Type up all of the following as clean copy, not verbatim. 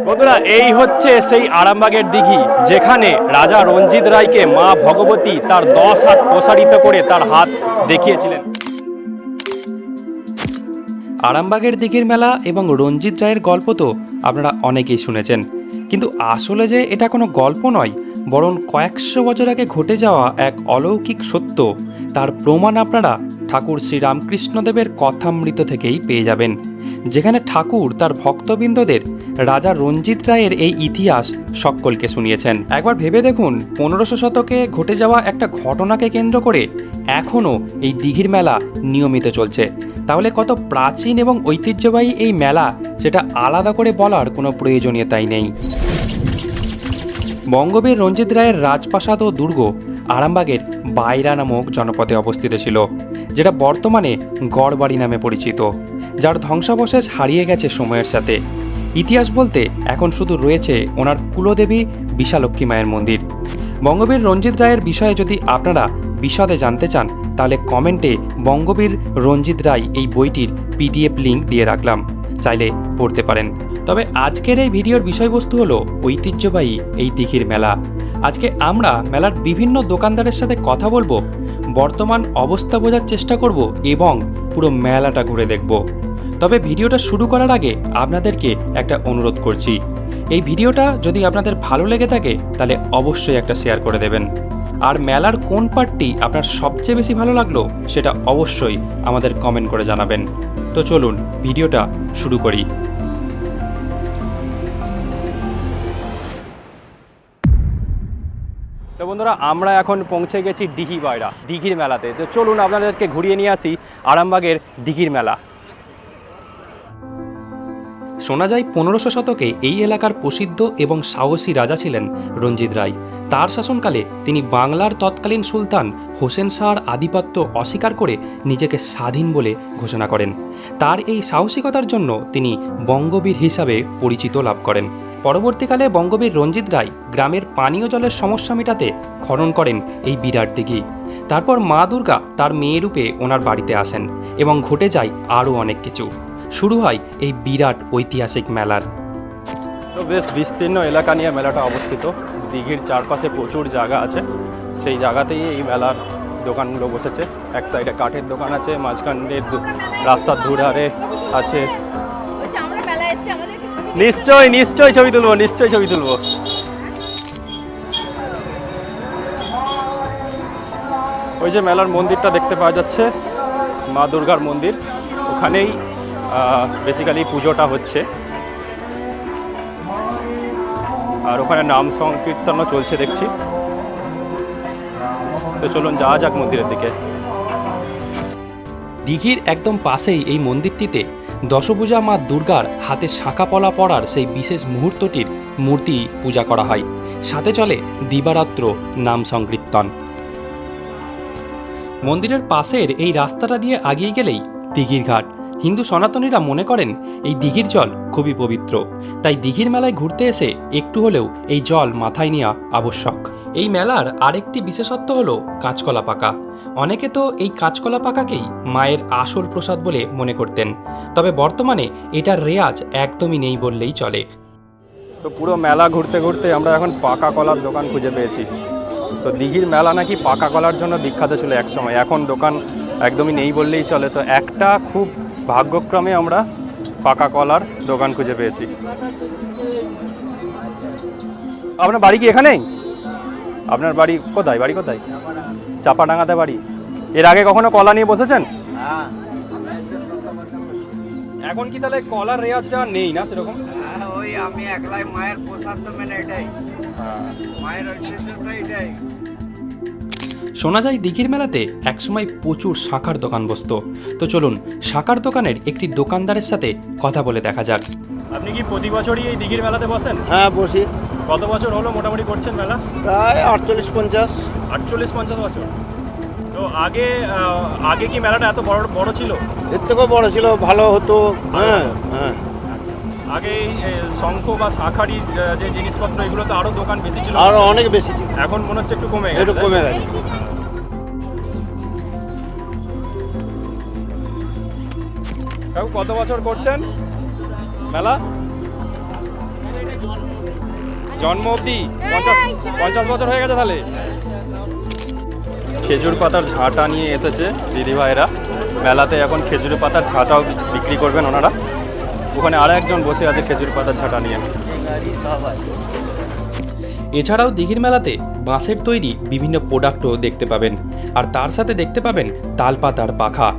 বন্ধুরা, এই হচ্ছে সেই আরামবাগের দিঘি, যেখানে রাজা রঞ্জিত রায়কে মা ভগবতী তার 10 হাত প্রসারিত করে তার হাত দেখিয়েছিলেন। আরামবাগের দিঘির মেলা এবং রঞ্জিত রায়ের গল্প তো আপনারা অনেকেই শুনেছেন, কিন্তু আসলে যে এটা কোনো গল্প নয়, বরং কয়েকশো বছর আগে ঘটে যাওয়া এক অলৌকিক সত্য, তার প্রমাণ আপনারা ঠাকুর শ্রীরামকৃষ্ণদেবের কথামৃত থেকেই পেয়ে যাবেন, যেখানে ঠাকুর তার ভক্তবৃন্দদের রাজা রঞ্জিত রায়ের এই ইতিহাস সকলকে শুনিয়েছেন। একবার ভেবে দেখুন, 1500 শতকে ঘটে যাওয়া একটা ঘটনাকে কেন্দ্র করে এখনও এই দিঘির মেলা নিয়মিত চলছে। তাহলে কত প্রাচীন এবং ঐতিহ্যবাহী এই মেলা, সেটা আলাদা করে বলার কোনো প্রয়োজনীয়তাই নেই। বঙ্গবীর রঞ্জিত রায়ের রাজপ্রাসাদ ও দুর্গ আরামবাগের বাইরা নামক জনপদে অবস্থিত ছিল, যেটা বর্তমানে গড়বাড়ি নামে পরিচিত, যার ধ্বংসাবশেষ হারিয়ে গেছে সময়ের সাথে। ইতিহাস বলতে এখন শুধু রয়েছে ওনার কুলদেবী বিশালক্ষী মায়ের মন্দির। বঙ্গবীর রঞ্জিত রায়ের বিষয়ে যদি আপনারা বিশদে জানতে চান, তাহলে কমেন্টে বঙ্গবীর রঞ্জিত রায় এই বইটির PDF লিঙ্ক দিয়ে রাখলাম, চাইলে পড়তে পারেন। তবে আজকের এই ভিডিওর বিষয়বস্তু হলো ঐতিহ্যবাহী এই দিঘির মেলা। আজকে আমরা মেলার বিভিন্ন দোকানদারের সাথে কথা বলবো, বর্তমান অবস্থা বোঝার চেষ্টা করব এবং পুরো মেলাটা ঘুরে দেখব। তবে ভিডিওটা শুরু করার আগে আপনাদেরকে একটা অনুরোধ করছি, এই ভিডিওটা যদি আপনাদের ভালো লেগে থাকে তাহলে অবশ্যই একটা শেয়ার করে দেবেন। আর মেলার কোন পার্টটি আপনার সবচেয়ে বেশি ভালো লাগলো সেটা অবশ্যই আমাদের কমেন্ট করে জানাবেন। তো চলুন ভিডিওটা শুরু করি। তো বন্ধুরা, আমরা এখন পৌঁছে গেছি দিঘির মেলাতে। তো চলুন আপনাদেরকে ঘুরিয়ে নিয়ে আসি আরামবাগের দিঘির মেলা। শোনা যায় 1500 শতকে এই এলাকার প্রসিদ্ধ এবং সাহসী রাজা ছিলেন রঞ্জিত রায়। তার শাসনকালে তিনি বাংলার তৎকালীন সুলতান হোসেন শাহর আধিপত্য অস্বীকার করে নিজেকে স্বাধীন বলে ঘোষণা করেন। তার এই সাহসিকতার জন্য তিনি বঙ্গবীর হিসাবে পরিচিত লাভ করেন। পরবর্তীকালে বঙ্গবীর রঞ্জিত রায় গ্রামের পানীয় জলের সমস্যা মেটাতে খনন করেন এই বিরাট দিঘি। তারপর মা দুর্গা তার মেয়ে রূপে ওনার বাড়িতে আসেন এবং ঘটে যায় আরও অনেক কিছু। শুরু হয় এই বিরাট ঐতিহাসিক মেলার। তো বেশ বিস্তীর্ণ এলাকা নিয়ে মেলাটা অবস্থিত। দিঘির চারপাশে প্রচুর জায়গা আছে, সেই জায়গাতেই এই মেলার দোকানগুলো বসেছে। এক সাইডে কাঠের দোকান আছে, মাঝখানের রাস্তার দুধারে আছে। নিশ্চয়ই নিশ্চয়ই ছবি তুলবো, নিশ্চয়ই ছবি তুলবো। ওই যে মেলার মন্দিরটা দেখতে পাওয়া যাচ্ছে, মা দুর্গার মন্দির, ওখানেই বেসিক্যালি পুজোটা হচ্ছে। আর ওখানে নাম সংকীর্তনও চলছে দেখছি। তো চলুন যাওয়া যাক মন্দিরের দিকে। দিঘির একদম পাশেই এই মন্দিরটিতে দশভুজা মা দুর্গার হাতে শাঁখা পলা পরার সেই বিশেষ মুহূর্তটির মূর্তি পূজা করা হয়। সাথে চলে দিবারাত্র নাম সংকীর্তন। মন্দিরের পাশের এই রাস্তাটা দিয়ে আগিয়ে গেলেই দিঘির ঘাট। হিন্দু সনাতনীরা মনে করেন এই দিঘির জল খুবই পবিত্র, তাই দিঘির মেলায় ঘুরতে এসে একটু হলেও এই জল মাথায় নেওয়া আবশ্যক। এই মেলার আরেকটি বিশেষত্ব হলো কাঁচকলা পাকা। অনেকে তো এই কাঁচকলা পাকাকেই মায়ের আসল প্রসাদ বলে মনে করতেন, তবে বর্তমানে এটার রেয়াজ একদমই নেই বললেই চলে। তো পুরো মেলা ঘুরতে ঘুরতে আমরা এখন পাকা কলার দোকান খুঁজে পেয়েছি। তো দিঘির মেলা নাকি পাকা কলার জন্য বিখ্যাত ছিল এক সময়, এখন দোকান একদমই নেই বললেই চলে। তো একটা খুব ভাগ্যক্রমে আমরা পাকা কলার দোকান খুঁজে পেয়েছি। আপনার বাড়ি কি এখানেই? আপনার বাড়ি কোথায়? বাড়ি কোথায়? চাপাডাঙ্গাতে বাড়ি। এর আগে কখনো কলা নিয়ে বসেছেন? এখন কি তাহলে কলার রেওয়াজটা নেই না সেরকম? ওই আমি একলাই মায়ের প্রসাদ তো মেনে এটাই, মায়ের ঐতিহ্যটা এটাই। শোনা যায় দিঘির মেলাতে একসময় প্রচুর শাঁখার দোকান বসতো। তো চলুন শাঁখার দোকানের একটি দোকানদারের সাথে কথা বলে দেখা যাক। আপনি কি প্রতি বছরই এই দিঘির মেলাতে বসেন? হ্যাঁ বসি। কত বছর হলো মোটামুটি করছেন মেলা? প্রায় 48-50। 48-50 বছর। তো আগে কি মেলাটা এত বড় ছিল? এর থেকেও বড় ছিল, ভালো হতো। হ্যাঁ হ্যাঁ, আগে শঙ্খ বা শাঁখারি যে জিনিসপত্র এগুলো তো আরো দোকান বেশি ছিল, আরো অনেক বেশি ছিল। এখন মনে হচ্ছে একটু কমে গেছে। একটু কমে গেছে। কত বছর করছেন মেলা? জন্ম অবধি 50 বছর হয়ে গেছে তাহলে। খেজুর পাতার ঝাঁটা নিয়ে এসেছে দিদিভাইরা মেলাতে। এখন খেজুর পাতার ঝাঁটাও বিক্রি করবেন ওনারা। ওখানে আর একজন বসে আছে খেজুর পাতার ঝাঁটা নিয়ে। এছাড়াও দিঘির মেলাতে বাঁশের তৈরি বিভিন্ন প্রোডাক্টও দেখতে পাবেন, আর তার সাথে দেখতে পাবেন তাল পাতার পাখা।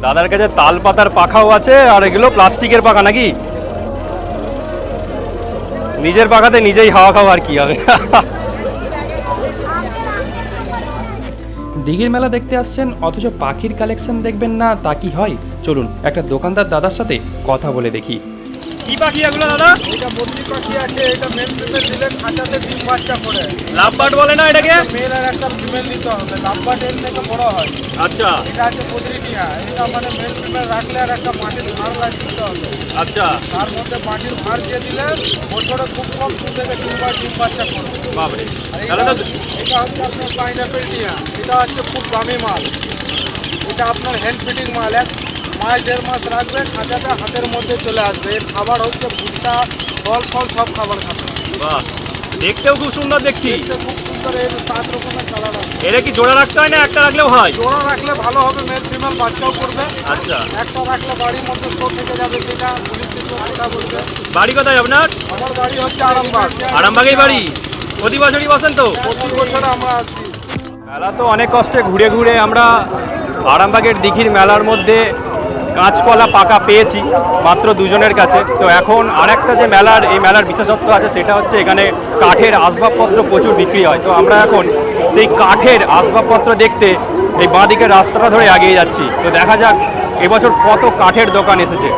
দাদার কাছে তাল পাতার পাখাও আছে, আর এগুলো প্লাস্টিকের পাখা নাকি? নিজের পাখাতে নিজেই হাওয়া খাওয়া, আর কি হবে। দিঘির মেলা দেখতে আসছেন অথচ পাখির কালেকশন দেখবেন না, তা কি হয়? চলুন একটা দোকানদার দাদার সাথে কথা বলে দেখি। কি পাখি এগুলো দাদা? এটা বদ্রি পাখি আছে, এটা মেল ফিমেল দিলে খাঁচাতে ডিম বাচ্চা করে। লাভবার্ড বলে না এটাকে? মেল আর একটা ফিমেল নিতে হবে, লাভবার্ড এর থেকে বড় হয়। আচ্ছা এটা আছে বদ্রি টিয়া, এটা মানে মেল ফিমেল রাখলে আর একটা মাটির ভার লাগিয়ে হবে। আচ্ছা, তার মধ্যে মাটির ভার দিয়ে দিলে বছরে খুব কম 2 থেকে 3 বার ডিম বাচ্চা করবে। বাবরে। আর তাহলে তো এটা হচ্ছে আপনার পাইনাপেল টিয়া, এটা হচ্ছে খুব দামি মাল। এটা আপনার হ্যান্ড ফিডিং মাল, 1 মাস 1.5 মাস রাখবে, খাঁচাটা হাতের মধ্যে চলে আসবে। এর খাবার হচ্ছে ভুট্টা, ফল ফল সব খাবার খাবে। বাহ, দেখতেও খুব সুন্দর দেখছি। এটা খুব সুন্দর, এর 7 রকমের কালার আছে। এটা কি জোড়া রাখতে হয় না একটা রাখলেও হয়? জোড়া রাখলে ভালো হবে, মেল ফিমেল বাচ্চাও করবে। আচ্ছা, একটা রাখলে বাড়ির মধ্যে শো থেকে যাবে, সেটা পুলিশ কথা বলবে। বাড়ি কোথায় আপনার? আমার বাড়ি হচ্ছে আরামবাগ। আরামবাগেই বাড়ি। প্রতি বছরই বসেন তো? প্রতি বছর আমরা আসি। মেলা তো অনেক কষ্টে ঘুরে ঘুরে আমরা আরামবাগের দিঘির মেলার মধ্যে কাঁচকলা পাকা পেয়েছি মাত্র 2 জনের কাছে। তো এখন আরেকটা যে মেলার, এই মেলার বিশেষত্ব আছে সেটা হচ্ছে এখানে কাঠের আসবাবপত্র প্রচুর বিক্রি হয়। তো আমরা এখন সেই কাঠের আসবাবপত্র দেখতে এই বাঁ দিকের রাস্তাটা ধরে এগিয়ে যাচ্ছি। তো দেখা যাক এবছর কত কাঠের দোকান এসেছে।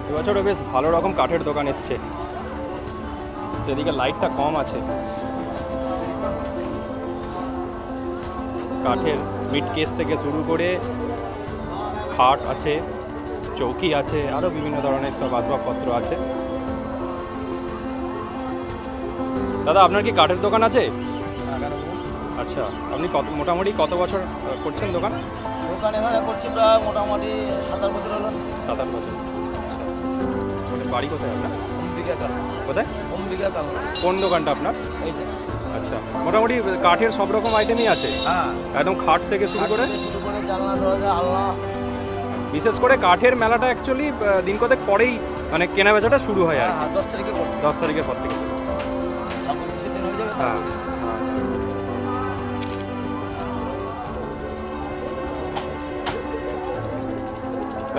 এবছরও বেশ ভালো রকম কাঠের দোকান এসছে। এদিকে লাইটটা কম আছে। কাঠের মিট কেস থেকে শুরু করে খাট আছে, চৌকি আছে, আরও বিভিন্ন ধরনের সব আসবাবপত্র আছে। দাদা, আপনার কি কাঠের দোকান আছে? আচ্ছা, আপনি মোটামুটি কত বছর করছেন দোকান? দোকান এখানে করছি প্রায় মোটামুটি 7-8 বছর হলো। 7-8 বছর। আচ্ছা, মানে বাড়ি কোথায় আপনার? অম্বিকা কাল। কোথায়? অম্বিকা কাল। কোন দোকানটা আপনার? এইটা। আচ্ছা, মোটামুটি কাঠের সব রকম আইটেমই আছে? হ্যাঁ। একদম খাট থেকে শুরু করে? শুরু করে জানলা দরজা আলনা। বিশেষ করে কাঠের মেলাটা অ্যাকচুয়ালি দিন কতক পরেই মানে কেনা বেচাটা শুরু হয় আর হ্যাঁ, 10 তারিখে করছি। 10 তারিখের পর থেকে। ঠাকুর বিসর্জন হয়ে যাবে। হ্যাঁ।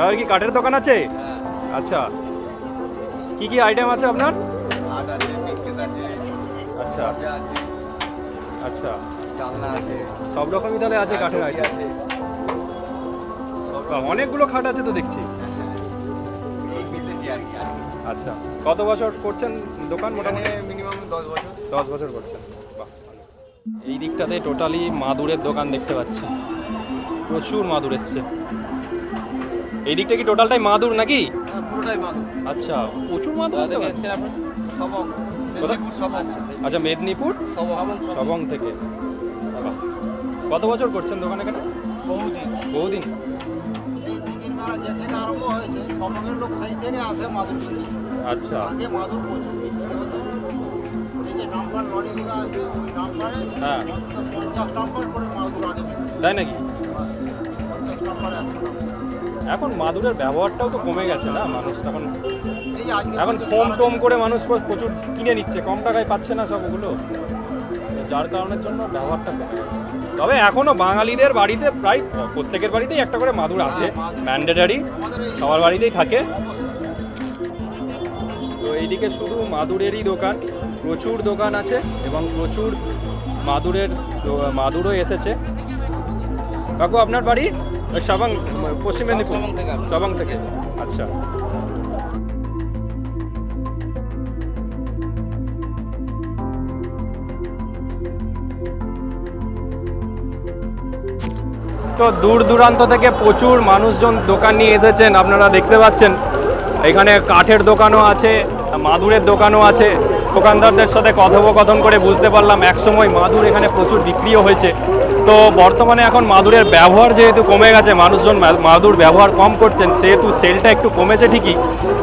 আর কি কাঠের দোকান আছে? হ্যাঁ। আচ্ছা, কি কি আইটেম আছে আপনার? খাট আছে, পিকেস আছে, আচ্ছা দরজা আছে, আচ্ছা, জানলা আছে, সব রকমই তাহলে আছে কাঠের চৌকি আইটেম। আছে। অনেকগুলো খাট আছে তো দেখছি। এই মিলেছি আর কি। আচ্ছা, কত বছর করছেন দোকান? মোটামুটি মিনিমাম 10 বছর। 10 বছর করছেন। বাহ। এই দিকটাতে টোটালি মাদুরের দোকান দেখতে পাচ্ছি, প্রচুর মাদুর এসছে। এই দিকটা কি টোটালটাই মাদুর নাকি? পুরোটাই মাদুর। আচ্ছা, প্রচুর মাদুর দেখতে পাচ্ছি। সবং। মেদিনীপুর সবং। আচ্ছা, মেদিনীপুর সবং থেকে। বাহ। কত বছর করছেন দোকান এখানে? বহুদিন। বহুদিন। এই দিঘির মেলা যে থেকে আরম্ভ হয়েছে, সবঙ্গের লোক সেই থেকে আসে মাদুর বিক্রি। আচ্ছা, আগে মাদুর প্রচুর বিক্রি হতো। এই যে নাম্বার লরিগুলো আছে, ওই নাম্বারে হ্যাঁ। 50 নাম্বার করে মাদুর আগে বিক্রি। তাই নাকি? 50 নাম্বারে 100 নাম্বার। এখন মাদুরের ব্যবহারটাও তো কমে গেছে না, মানুষ এখন এই যে আজকে এখন বলছে ফোম সারা টোম দিন- করে মানুষ প্রচুর কিনে নিচ্ছে, কম টাকায় পাচ্ছে না সব ওগুলো, যার কারণের জন্য ব্যবহারটা কমে গেছে। তবে এখনো বাঙালিদের বাড়িতে প্রায় প্রত্যেকের বাড়িতেই একটা করে মাদুর আছে, ম্যান্ডেটারি, সবার বাড়িতেই থাকে। তো এইদিকে শুধু মাদুরেরই দোকান, প্রচুর দোকান আছে এবং প্রচুর মাদুরও এসেছে। কাকু, আপনার বাড়ি? সবং, পশ্চিম মেদিনীপুর? সবং থেকে। সবং থেকে। আচ্ছা। তো দূর দূরান্ত থেকে প্রচুর মানুষজন দোকান নিয়ে এসেছেন, আপনারা দেখতে পাচ্ছেন। এখানে কাঠের দোকানও আছে, মাদুরের দোকানও আছে। দোকানদারদের সাথে কথোপকথন করে বুঝতে পারলাম একসময় মাদুর এখানে প্রচুর বিক্রিও হয়েছে। তো বর্তমানে এখন মাদুরের ব্যবহার যেহেতু কমে গেছে, মানুষজন মাদুর ব্যবহার কম করছেন, সেহেতু সেলটা একটু কমেছে ঠিকই,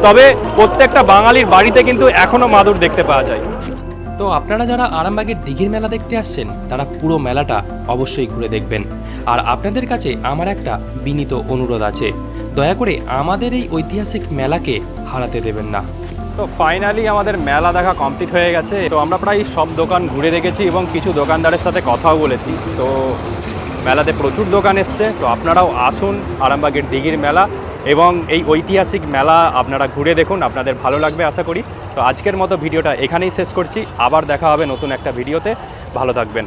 তবে প্রত্যেকটা বাঙালির বাড়িতে কিন্তু এখনও মাদুর দেখতে পাওয়া যায়। তো আপনারা যারা আরামবাগের দিঘির মেলা দেখতে আসছেন তারা পুরো মেলাটা অবশ্যই ঘুরে দেখবেন। আর আপনাদের কাছে আমার একটা বিনীত অনুরোধ আছে, দয়া করে আমাদের এই ঐতিহাসিক মেলাকে হারাতে দেবেন না। তো ফাইনালি আমাদের মেলা দেখা কমপ্লিট হয়ে গেছে। তো আমরা প্রায় সব দোকান ঘুরে দেখেছি এবং কিছু দোকানদারের সাথে কথাও বলেছি। তো মেলাতে প্রচুর দোকান এসছে, তো আপনারাও আসুন আরামবাগের দিঘির মেলা এবং এই ঐতিহাসিক মেলা আপনারা ঘুরে দেখুন, আপনাদের ভালো লাগবে আশা করি। তো আজকের মতো ভিডিওটা এখানেই শেষ করছি, আবার দেখা হবে নতুন একটা ভিডিওতে। ভালো থাকবেন।